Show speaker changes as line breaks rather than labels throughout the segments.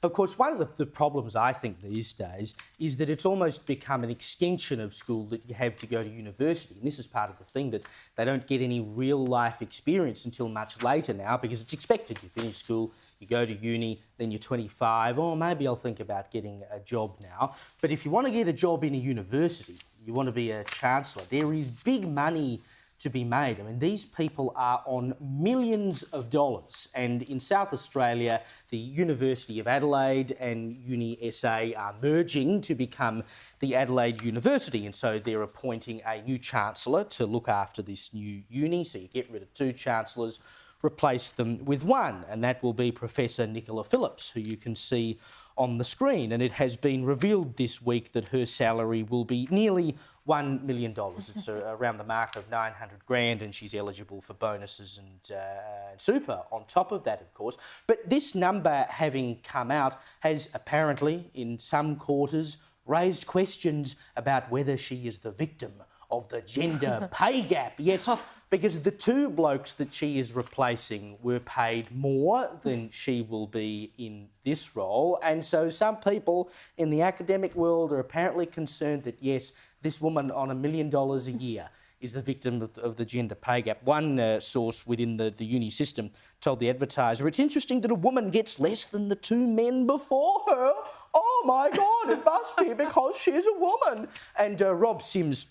Of course, one of the problems I think these days is that it's almost become an extension of school that you have to go to university. And this is part of the thing, that they don't get any real-life experience until much later now, because it's expected. You finish school, you go to uni, then you're 25, oh, maybe I'll think about getting a job now. But if you want to get a job in a university, you want to be a chancellor, there is big money to be made. I mean, these people are on millions of dollars, and in South Australia, the University of Adelaide and Uni SA are merging to become the Adelaide University, and so they're appointing a new chancellor to look after this new uni. So you get rid of 2 chancellors, replace them with one, and that will be Professor Nicola Phillips, who you can see on the screen. And it has been revealed this week that her salary will be nearly $1 million. It's around the mark of 900 grand, and she's eligible for bonuses and super on top of that, of course. But this number, having come out, has apparently, in some quarters, raised questions about whether she is the victim of the gender pay gap. Yes, because the 2 blokes that she is replacing were paid more than she will be in this role. And so some people in the academic world are apparently concerned that, yes, this woman on $1 million a year is the victim of the gender pay gap. One source within the uni system told the Advertiser, "It's interesting that a woman gets less than the 2 men before her. Oh, my God, it must be because she's a woman." And Rob Sims,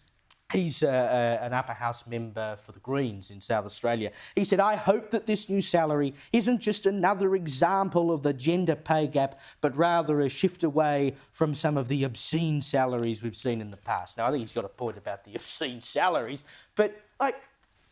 he's an upper house member for the Greens in South Australia. He said, "I hope that this new salary isn't just another example of the gender pay gap, but rather a shift away from some of the obscene salaries we've seen in the past." Now, I think he's got a point about the obscene salaries, but, like,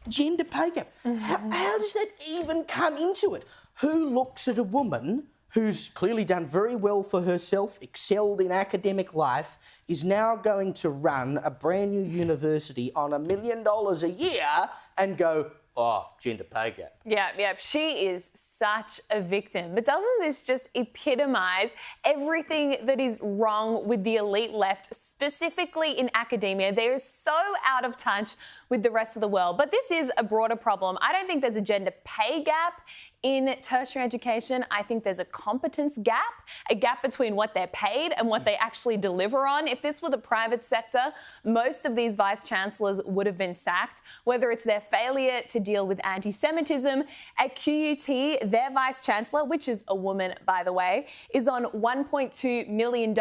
gender pay gap, how does that even come into it? Who looks at a woman who's clearly done very well for herself, excelled in academic life, is now going to run a brand new university on $1 million a year and go, oh, gender pay gap?
Yeah, she is such a victim. But doesn't this just epitomise everything that is wrong with the elite left, specifically in academia? They are so out of touch with the rest of the world. But this is a broader problem. I don't think there's a gender pay gap in tertiary education. I think there's a competence gap, a gap between what they're paid and what they actually deliver on. If this were the private sector, most of these vice-chancellors would have been sacked, whether it's their failure to deal with anti-Semitism. At QUT, their vice-chancellor, which is a woman, by the way, is on $1.2 million.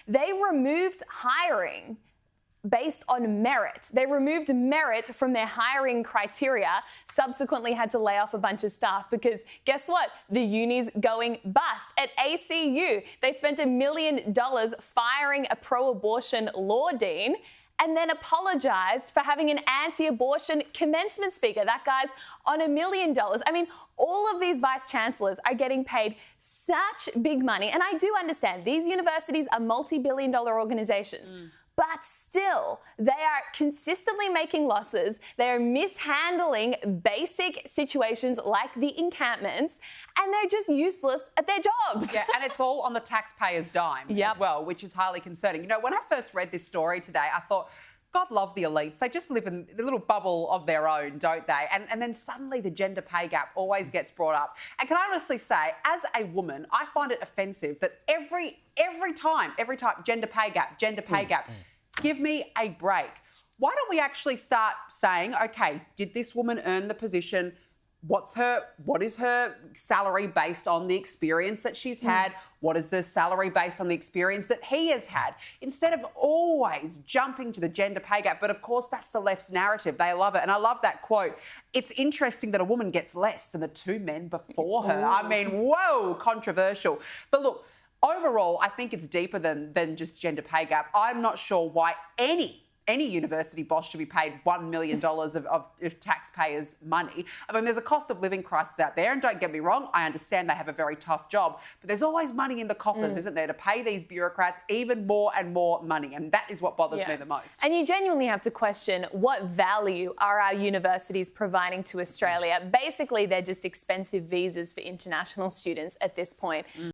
They removed hiring based on merit. They removed merit from their hiring criteria, subsequently had to lay off a bunch of staff because guess what? The uni's going bust. At ACU, they spent $1 million firing a pro-abortion law dean and then apologised for having an anti-abortion commencement speaker. That guy's on $1 million. I mean, all of these vice-chancellors are getting paid such big money. And I do understand these universities are multi-billion-dollar organisations. But still, they are consistently making losses. They are mishandling basic situations like the encampments, and they're just useless at their jobs.
Yeah, and it's all on the taxpayer's dime as well, which is highly concerning. You know, when I first read this story today, I thought, God love the elites. They just live in a little bubble of their own, don't they? And then suddenly the gender pay gap always gets brought up. And can I honestly say, as a woman, I find it offensive that every time, gender pay gap, give me a break. Why don't we actually start saying, okay, did this woman earn the position? What is her salary based on the experience that she's had? What is the salary based on the experience that he has had? Instead of always jumping to the gender pay gap. But of course, that's the left's narrative. They love it. And I love that quote. It's interesting that a woman gets less than the 2 men before her. I mean, whoa, controversial. But look, overall, I think it's deeper than just gender pay gap. I'm not sure why any university boss should be paid $1 million of taxpayers' money. I mean, there's a cost of living crisis out there, and don't get me wrong, I understand they have a very tough job, but there's always money in the coffers, isn't there, to pay these bureaucrats even more and more money, and that is what bothers me the most.
And you genuinely have to question, what value are our universities providing to Australia? Basically, they're just expensive visas for international students at this point.